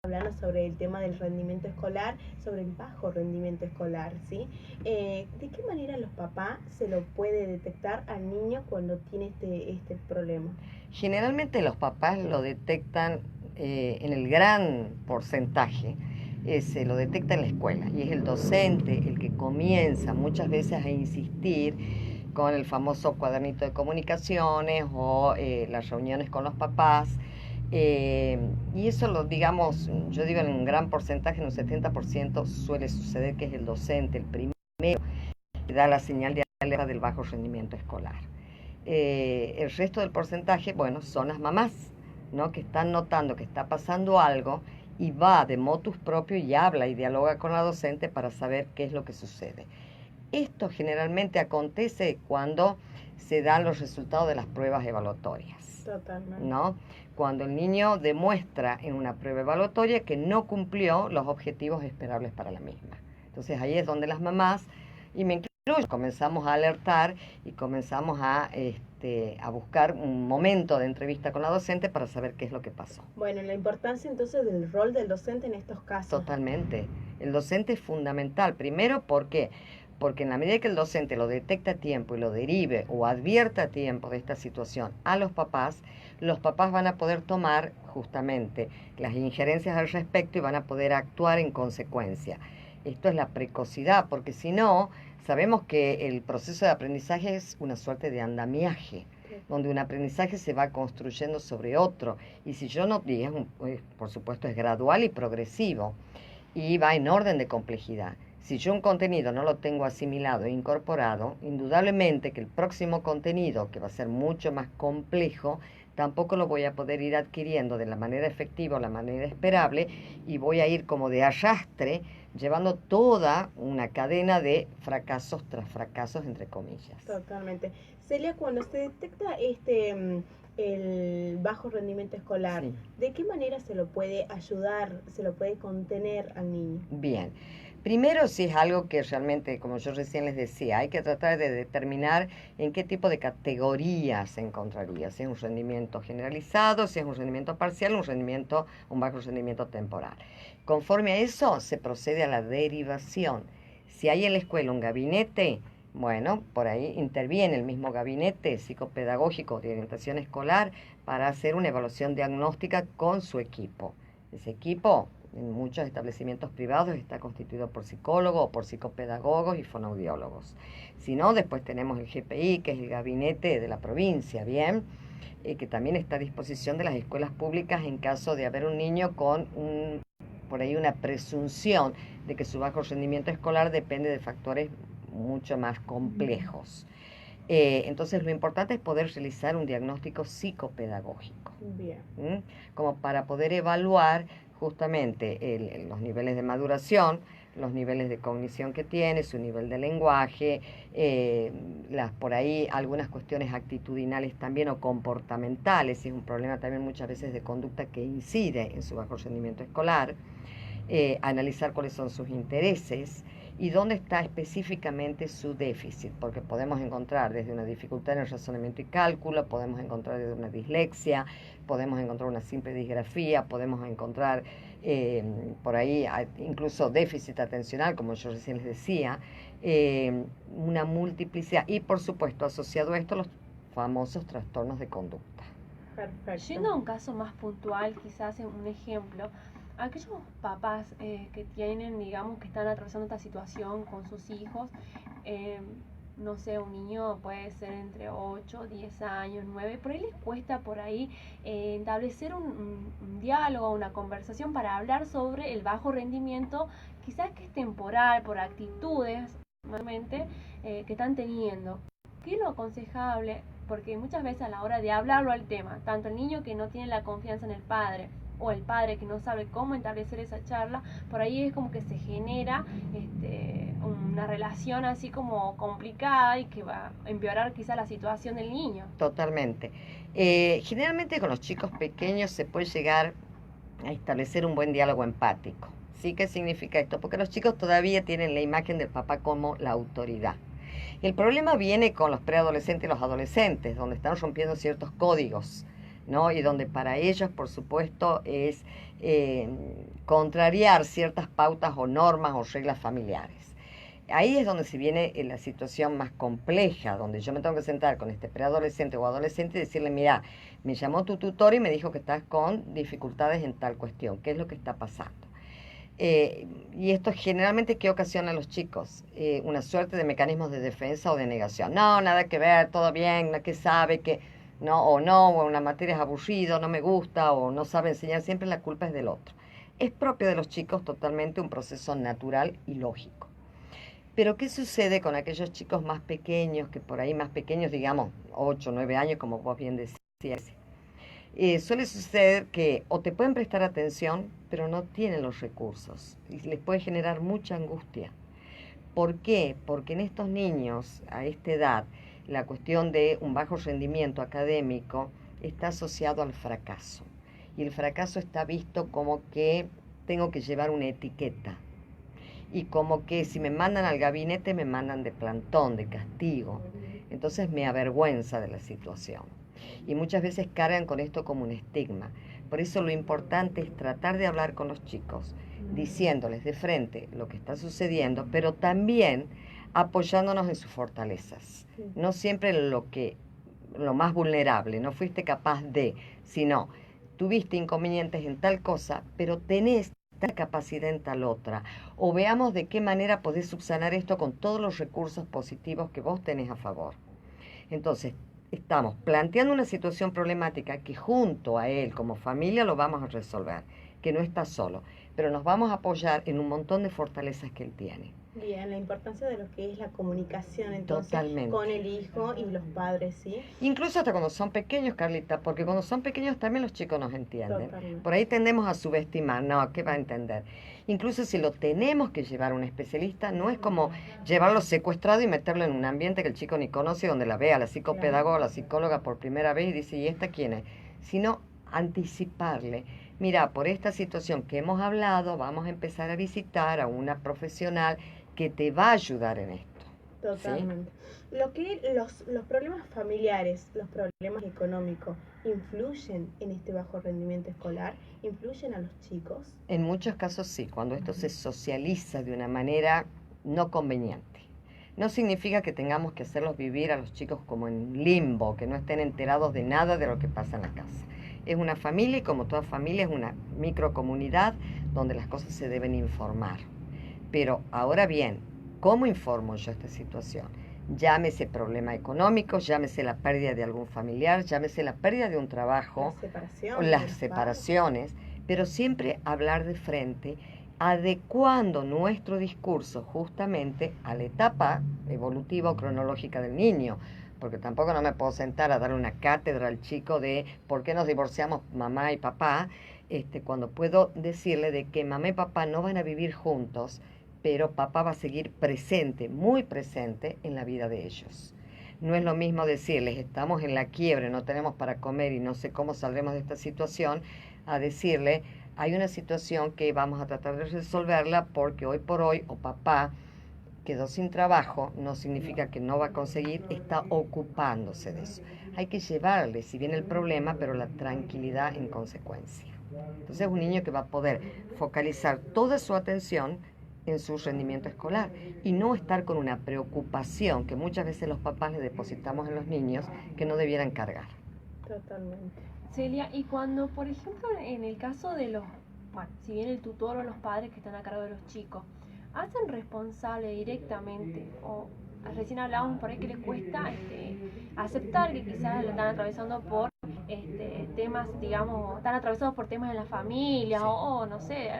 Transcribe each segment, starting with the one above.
hablando sobre el tema del rendimiento escolar, sobre el bajo rendimiento escolar, ¿sí? ¿De qué manera los papás se lo puede detectar al niño cuando tiene este problema? Generalmente los papás lo detectan en el gran porcentaje, se lo detecta en la escuela y es el docente el que comienza muchas veces a insistir con el famoso cuadernito de comunicaciones o las reuniones con los papás. Y eso lo digamos, yo digo en un gran porcentaje, en un 70% suele suceder que es el docente el primero que da la señal de alerta del bajo rendimiento escolar. El resto del porcentaje, bueno, son las mamás, ¿no? Que están notando que está pasando algo y va de motus propio y habla y dialoga con la docente para saber qué es lo que sucede. Esto generalmente acontece cuando se dan los resultados de las pruebas evaluatorias. Totalmente. ¿No? Cuando el niño demuestra en una prueba evaluatoria que no cumplió los objetivos esperables para la misma. Entonces ahí es donde las mamás, y me incluyo, comenzamos a alertar y comenzamos a buscar un momento de entrevista con la docente para saber qué es lo que pasó. Bueno, la importancia entonces del rol del docente en estos casos. Totalmente. El docente es fundamental. Primero, ¿por qué? Porque en la medida que el docente lo detecta a tiempo y lo derive o advierta a tiempo de esta situación a los papás van a poder tomar justamente las injerencias al respecto y van a poder actuar en consecuencia. Esto es la precocidad, porque si no, sabemos que el proceso de aprendizaje es una suerte de andamiaje, donde un aprendizaje se va construyendo sobre otro. Y si yo no, por supuesto, es gradual y progresivo y va en orden de complejidad. Si yo un contenido no lo tengo asimilado e incorporado, indudablemente que el próximo contenido, que va a ser mucho más complejo, tampoco lo voy a poder ir adquiriendo de la manera efectiva o la manera esperable y voy a ir como de arrastre llevando toda una cadena de fracasos tras fracasos, entre comillas. Totalmente. Celia, cuando se detecta el bajo rendimiento escolar, Sí. ¿de qué manera se lo puede ayudar, se lo puede contener al niño? Bien. Primero, si es algo que realmente, como yo recién les decía, hay que tratar de determinar en qué tipo de categoría se encontraría, si es un rendimiento generalizado, si es un rendimiento parcial, un bajo rendimiento temporal. Conforme a eso, se procede a la derivación. Si hay en la escuela un gabinete, bueno, por ahí interviene el mismo gabinete psicopedagógico de orientación escolar para hacer una evaluación diagnóstica con su equipo. Ese equipo en muchos establecimientos privados está constituido por psicólogos, por psicopedagogos y fonoaudiólogos. Si no, después tenemos el GPI, que es el gabinete de la provincia, ¿bien? Que también está a disposición de las escuelas públicas en caso de haber un niño con por ahí una presunción de que su bajo rendimiento escolar depende de factores mucho más complejos. Entonces lo importante es poder realizar un diagnóstico psicopedagógico. Bien. Como para poder evaluar justamente los niveles de maduración, los niveles de cognición que tiene, su nivel de lenguaje, por ahí algunas cuestiones actitudinales también o comportamentales, es un problema también muchas veces de conducta que incide en su bajo rendimiento escolar, analizar cuáles son sus intereses y dónde está específicamente su déficit, porque podemos encontrar desde una dificultad en el razonamiento y cálculo, podemos encontrar desde una dislexia, podemos encontrar una simple disgrafía, podemos encontrar por ahí incluso déficit atencional, como yo recién les decía, una multiplicidad y por supuesto asociado a esto los famosos trastornos de conducta. Perfecto. Yendo a un caso más puntual, quizás un ejemplo, aquellos papás que tienen, digamos, que están atravesando esta situación con sus hijos, no sé, un niño puede ser entre 8, 10 años, 9, por ahí les cuesta por ahí establecer un diálogo, una conversación para hablar sobre el bajo rendimiento, quizás que es temporal, por actitudes, normalmente, que están teniendo. ¿Qué es lo aconsejable? Porque muchas veces a la hora de hablarlo al tema, tanto el niño que no tiene la confianza en el padre o el padre que no sabe cómo establecer esa charla, por ahí es como que se genera una relación así como complicada y que va a empeorar quizá la situación del niño. Totalmente. Generalmente con los chicos pequeños se puede llegar a establecer un buen diálogo empático. ¿Sí? ¿Qué significa esto? Porque los chicos todavía tienen la imagen del papá como la autoridad. El problema viene con los preadolescentes y los adolescentes, donde están rompiendo ciertos códigos, ¿no? Y donde para ellos, por supuesto, es contrariar ciertas pautas o normas o reglas familiares. Ahí es donde se viene la situación más compleja, donde yo me tengo que sentar con este preadolescente o adolescente y decirle, mira, me llamó tu tutor y me dijo que estás con dificultades en tal cuestión, ¿qué es lo que está pasando? Y esto generalmente, ¿qué ocasiona a los chicos? Una suerte de mecanismos de defensa o de negación. No, nada que ver, todo bien, ¿qué sabe? Que no, o una materia es aburrido, no me gusta, o no sabe enseñar, siempre la culpa es del otro. Es propio de los chicos totalmente un proceso natural y lógico. Pero ¿qué sucede con aquellos chicos más pequeños, que por ahí más pequeños, digamos, 8, 9 años, como vos bien decías? Suele suceder que o te pueden prestar atención, pero no tienen los recursos y les puede generar mucha angustia. ¿Por qué? Porque en estos niños, a esta edad, la cuestión de un bajo rendimiento académico está asociado al fracaso. Y el fracaso está visto como que tengo que llevar una etiqueta. Y como que si me mandan al gabinete, me mandan de plantón, de castigo. Entonces me avergüenza de la situación. Y muchas veces cargan con esto como un estigma. Por eso lo importante es tratar de hablar con los chicos, diciéndoles de frente lo que está sucediendo, pero también apoyándonos en sus fortalezas. No siempre lo más vulnerable, no fuiste capaz de, sino tuviste inconvenientes en tal cosa, pero tenés tal capacidad en tal otra. O veamos de qué manera podés subsanar esto con todos los recursos positivos que vos tenés a favor. Entonces, estamos planteando una situación problemática que junto a él como familia lo vamos a resolver, que no está solo, pero nos vamos a apoyar en un montón de fortalezas que él tiene. Bien, la importancia de lo que es la comunicación entonces Totalmente. con el hijo y los padres, ¿sí? Incluso hasta cuando son pequeños, Carlita, porque cuando son pequeños también los chicos nos entienden. Totalmente. Por ahí tendemos a subestimar, no, ¿qué va a entender? Incluso si lo tenemos que llevar a un especialista, no es como llevarlo secuestrado y meterlo en un ambiente que el chico ni conoce, donde la vea la psicopedagoga, la psicóloga por primera vez y dice, ¿y esta quién es? Sino anticiparle, mira, por esta situación que hemos hablado, vamos a empezar a visitar a una profesional que te va a ayudar en esto. Totalmente. ¿Sí? Lo que los problemas familiares, los problemas económicos, ¿influyen en este bajo rendimiento escolar? ¿Influyen a los chicos? En muchos casos sí, cuando esto se socializa de una manera no conveniente. No significa que tengamos que hacerlos vivir a los chicos como en limbo, que no estén enterados de nada de lo que pasa en la casa. Es una familia y como toda familia es una microcomunidad donde las cosas se deben informar. Pero ahora bien, ¿cómo informo yo esta situación? Llámese problema económico, llámese la pérdida de algún familiar, llámese la pérdida de un trabajo, las separaciones, pero siempre hablar de frente, adecuando nuestro discurso justamente a la etapa evolutiva o cronológica del niño. Porque tampoco no me puedo sentar a dar una cátedra al chico de por qué nos divorciamos mamá y papá, cuando puedo decirle de que mamá y papá no van a vivir juntos, pero papá va a seguir presente, muy presente en la vida de ellos. No es lo mismo decirles, estamos en la quiebre, no tenemos para comer y no sé cómo saldremos de esta situación, a decirle, hay una situación que vamos a tratar de resolverla porque hoy por hoy o papá quedó sin trabajo, no significa que no va a conseguir, está ocupándose de eso. Hay que llevarle, si bien el problema, pero la tranquilidad en consecuencia. Entonces es un niño que va a poder focalizar toda su atención en su rendimiento escolar y no estar con una preocupación que muchas veces los papás le depositamos en los niños que no debieran cargar. Totalmente. Celia, y cuando, por ejemplo, en el caso de los, bueno, si bien el tutor o los padres que están a cargo de los chicos, hacen responsable directamente o recién hablábamos por ahí que les cuesta aceptar que quizás lo están atravesando por temas, digamos, están atravesados por temas en la familia, sí. o no sé,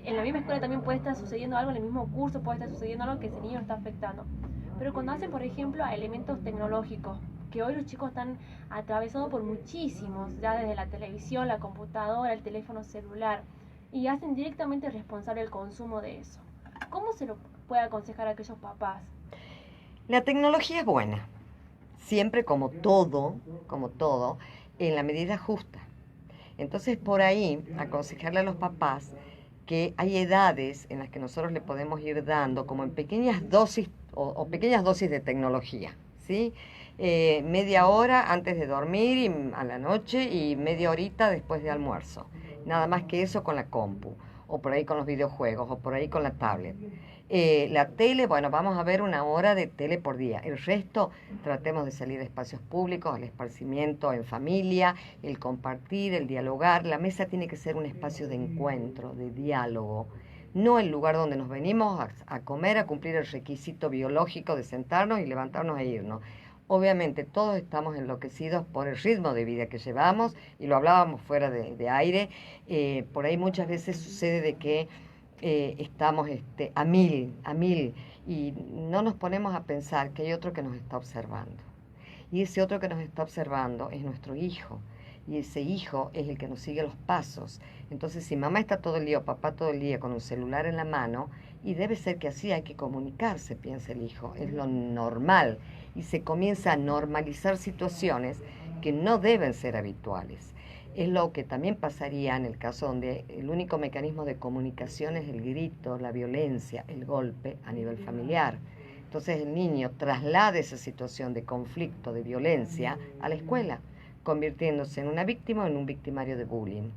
en la misma escuela también puede estar sucediendo algo, en el mismo curso puede estar sucediendo algo que ese niño está afectando. Pero cuando hacen, por ejemplo, a elementos tecnológicos, que hoy los chicos están atravesados por muchísimos, ya desde la televisión, la computadora, el teléfono celular, y hacen directamente responsable el consumo de eso. ¿Cómo se lo puede aconsejar a aquellos papás? La tecnología es buena, siempre como todo, en la medida justa. Entonces, por ahí, aconsejarle a los papás que hay edades en las que nosotros le podemos ir dando como en pequeñas dosis o pequeñas dosis de tecnología, ¿sí? Media hora antes de dormir y a la noche y media horita después de almuerzo. Nada más que eso con la compu. o por ahí con los videojuegos, o por ahí con la tablet. La tele, bueno, vamos a ver 1 hora de tele por día. El resto, tratemos de salir a espacios públicos, al esparcimiento en familia, el compartir, el dialogar. La mesa tiene que ser un espacio de encuentro, de diálogo, no el lugar donde nos venimos a comer, a cumplir el requisito biológico de sentarnos y levantarnos e irnos. Obviamente todos estamos enloquecidos por el ritmo de vida que llevamos, y lo hablábamos fuera de aire. Por ahí muchas veces sucede de que estamos a mil, y no nos ponemos a pensar que hay otro que nos está observando. Y ese otro que nos está observando es nuestro hijo, y ese hijo es el que nos sigue los pasos. Entonces, si mamá está todo el día o papá todo el día con un celular en la mano, y debe ser que así hay que comunicarse, piensa el hijo, es lo normal, y se comienza a normalizar situaciones que no deben ser habituales. Es lo que también pasaría en el caso donde el único mecanismo de comunicación es el grito, la violencia, el golpe a nivel familiar. Entonces el niño traslada esa situación de conflicto, de violencia, a la escuela, convirtiéndose en una víctima o en un victimario de bullying.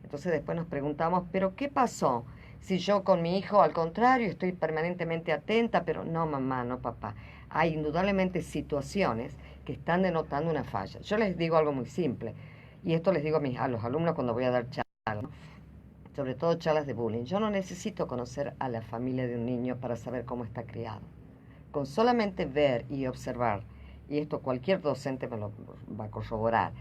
Entonces después nos preguntamos, ¿pero qué pasó? Si yo con mi hijo, al contrario, estoy permanentemente atenta, pero no mamá, no papá. Hay indudablemente situaciones que están denotando una falla. Yo les digo algo muy simple, y esto les digo a los alumnos cuando voy a dar charlas, ¿no? Sobre todo charlas de bullying. Yo no necesito conocer a la familia de un niño para saber cómo está criado. Con solamente ver y observar, y esto cualquier docente me lo va a corroborar,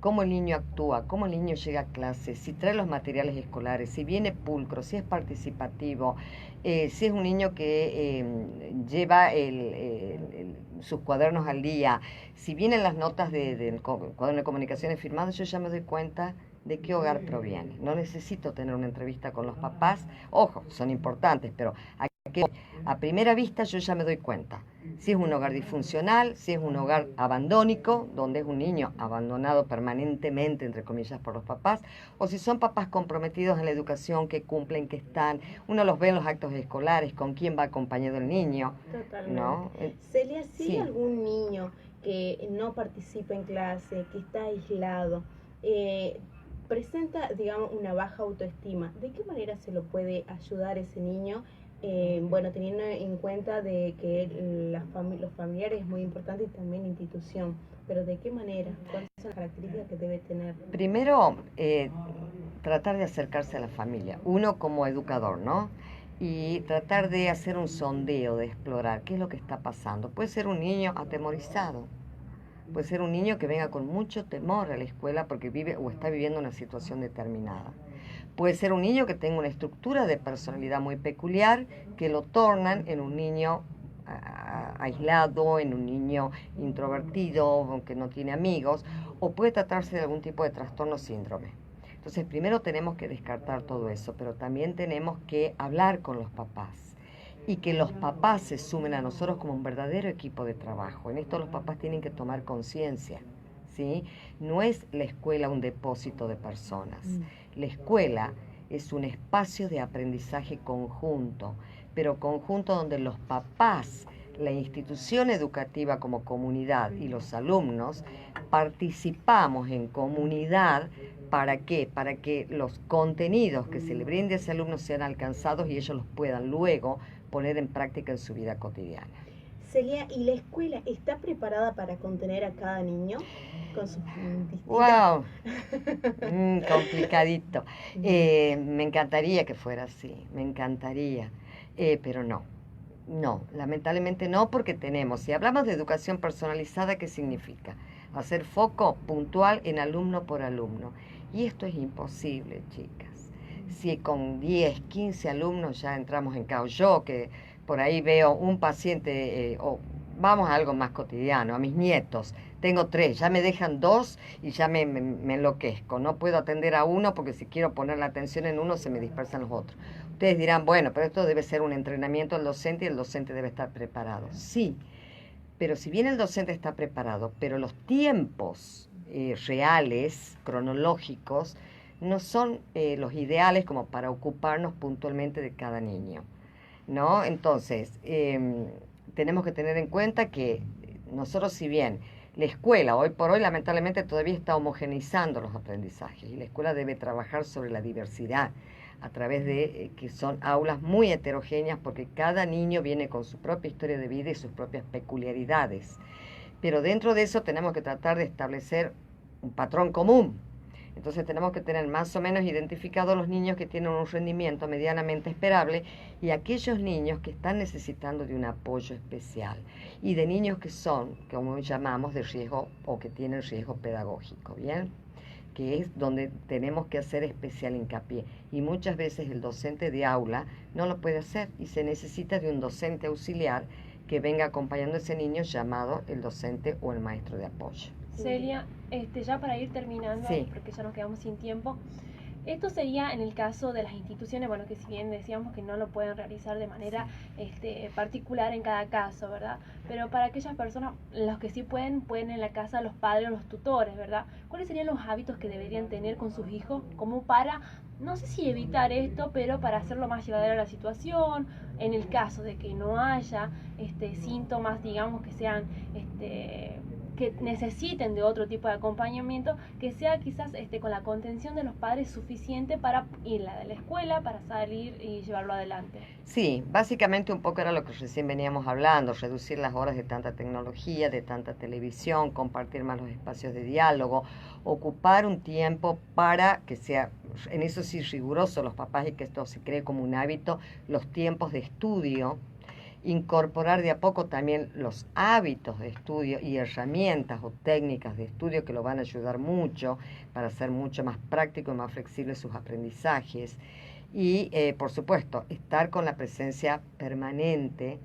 cómo el niño actúa, cómo el niño llega a clase, si trae los materiales escolares, si viene pulcro, si es participativo, si es un niño que lleva sus cuadernos al día, si vienen las notas del cuaderno de comunicaciones firmadas, yo ya me doy cuenta de qué hogar proviene. No necesito tener una entrevista con los papás, ojo, son importantes, pero a primera vista yo ya me doy cuenta si es un hogar disfuncional, si es un hogar abandónico, donde es un niño abandonado permanentemente, entre comillas, por los papás, o si son papás comprometidos en la educación, que cumplen, que están, uno los ve en los actos escolares, con quién va acompañado el niño. Totalmente. ¿No? Celia, ¿sí Sí. algún niño que no participa en clase, que está aislado, presenta, digamos, una baja autoestima? ¿De qué manera se lo puede ayudar ese niño? Bueno, teniendo en cuenta de que los familiares es muy importante, y también la institución, pero ¿de qué manera? ¿Cuáles son las características que debe tener? Primero, tratar de acercarse a la familia, uno como educador, ¿no? Y tratar de hacer un sondeo, de explorar qué es lo que está pasando. Puede ser un niño atemorizado, puede ser un niño que venga con mucho temor a la escuela porque vive o está viviendo una situación determinada. Puede ser un niño que tenga una estructura de personalidad muy peculiar que lo tornan en un niño aislado, en un niño introvertido, que no tiene amigos, o puede tratarse de algún tipo de trastorno síndrome. Entonces, primero tenemos que descartar todo eso, pero también tenemos que hablar con los papás y que los papás se sumen a nosotros como un verdadero equipo de trabajo. En esto los papás tienen que tomar conciencia, ¿sí? No es la escuela un depósito de personas. La escuela es un espacio de aprendizaje conjunto, pero conjunto donde los papás, la institución educativa como comunidad y los alumnos participamos en comunidad. ¿Para qué? Para que los contenidos que se le brinde a ese alumno sean alcanzados y ellos los puedan luego poner en práctica en su vida cotidiana. Celia, ¿y la escuela está preparada para contener a cada niño con sus ¡Wow! Complicadito. Me encantaría que fuera así, me encantaría, pero no. No, lamentablemente no, porque si hablamos de educación personalizada, ¿qué significa? Hacer foco puntual en alumno por alumno. Y esto es imposible, chicas. Si con 10, 15 alumnos ya entramos en caos, yo que por ahí veo un paciente, o vamos a algo más cotidiano, a mis nietos, tengo 3, ya me dejan 2 y ya me enloquezco. No puedo atender a uno porque si quiero poner la atención en uno se me dispersan los otros. Ustedes dirán, bueno, pero esto debe ser un entrenamiento del docente y el docente debe estar preparado. Sí, pero si bien el docente está preparado, pero los tiempos reales, cronológicos, no son los ideales como para ocuparnos puntualmente de cada niño, ¿no? Entonces, tenemos que tener en cuenta que nosotros, si bien la escuela hoy por hoy lamentablemente todavía está homogeneizando los aprendizajes y la escuela debe trabajar sobre la diversidad. a través de que son aulas muy heterogéneas porque cada niño viene con su propia historia de vida y sus propias peculiaridades. Pero dentro de eso tenemos que tratar de establecer un patrón común. Entonces tenemos que tener más o menos identificados los niños que tienen un rendimiento medianamente esperable y aquellos niños que están necesitando de un apoyo especial y de niños que son, como llamamos, de riesgo o que tienen riesgo pedagógico, ¿bien? Que es donde tenemos que hacer especial hincapié. Y muchas veces el docente de aula no lo puede hacer y se necesita de un docente auxiliar que venga acompañando a ese niño llamado el docente o el maestro de apoyo. Celia, ya para ir terminando, Sí. porque ya nos quedamos sin tiempo, esto sería en el caso de las instituciones, bueno, que si bien decíamos que no lo pueden realizar de manera particular en cada caso, ¿verdad? Pero para aquellas personas, los que sí pueden en la casa los padres o los tutores, ¿verdad? ¿Cuáles serían los hábitos que deberían tener con sus hijos como para, no sé si evitar esto, pero para hacerlo más llevadera la situación, en el caso de que no haya síntomas, digamos, que sean que necesiten de otro tipo de acompañamiento, que sea quizás con la contención de los padres suficiente para ir a la escuela, para salir y llevarlo adelante? Sí, básicamente un poco era lo que recién veníamos hablando, reducir las horas de tanta tecnología, de tanta televisión, compartir más los espacios de diálogo, ocupar un tiempo para que sea, en eso sí riguroso los papás y que esto se cree como un hábito, los tiempos de estudio, incorporar de a poco también los hábitos de estudio y herramientas o técnicas de estudio que lo van a ayudar mucho para hacer mucho más práctico y más flexible sus aprendizajes. Y, por supuesto, estar con la presencia permanente,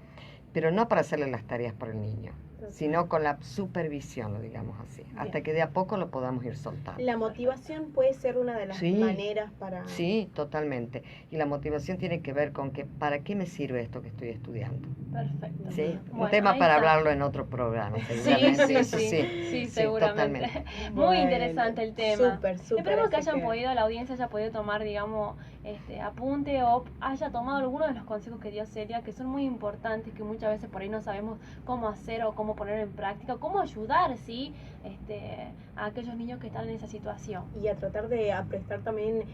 pero no para hacerle las tareas por el niño, sino con la supervisión, lo digamos así, hasta que de a poco lo podamos ir soltando. La motivación puede ser una de las maneras para... Sí, totalmente. Y la motivación tiene que ver con que, ¿para qué me sirve esto que estoy estudiando? Perfecto. Sí, Bueno, un tema para está. hablarlo en otro programa, Sí, seguramente. sí, seguramente. Totalmente. Muy Bueno, interesante el tema. Súper. Esperemos que así hayan podido, la audiencia haya podido tomar, digamos, apunte o haya tomado algunos de los consejos que dio Celia, que son muy importantes, que muchas veces por ahí no sabemos cómo hacer o cómo poner en práctica, o cómo ayudar, ¿sí? A aquellos niños que están en esa situación. Y a tratar de prestar también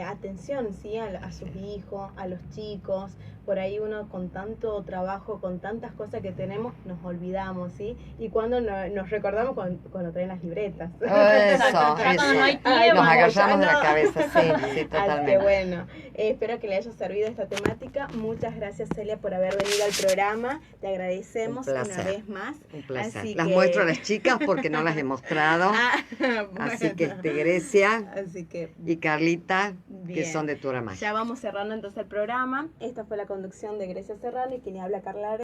atención, ¿sí? A sus hijos, a los chicos. Por ahí uno con tanto trabajo, con tantas cosas que tenemos, nos olvidamos, ¿sí? Y cuando nos recordamos cuando traen las libretas. Eso. Cuando no hay tiempo. Nos agarramos de la no. cabeza, sí, totalmente. Así que bueno, espero que le haya servido esta temática. Muchas gracias, Celia, por haber venido al programa. Te agradecemos una vez más. Un placer. Así Las que... muestro a las chicas porque no las he mostrado. Así que Grecia Así que, y Carlita, que bien. son de Turamay. Ya vamos cerrando entonces el programa. Esta fue la conducción de Grecia Serrano y quien habla Carla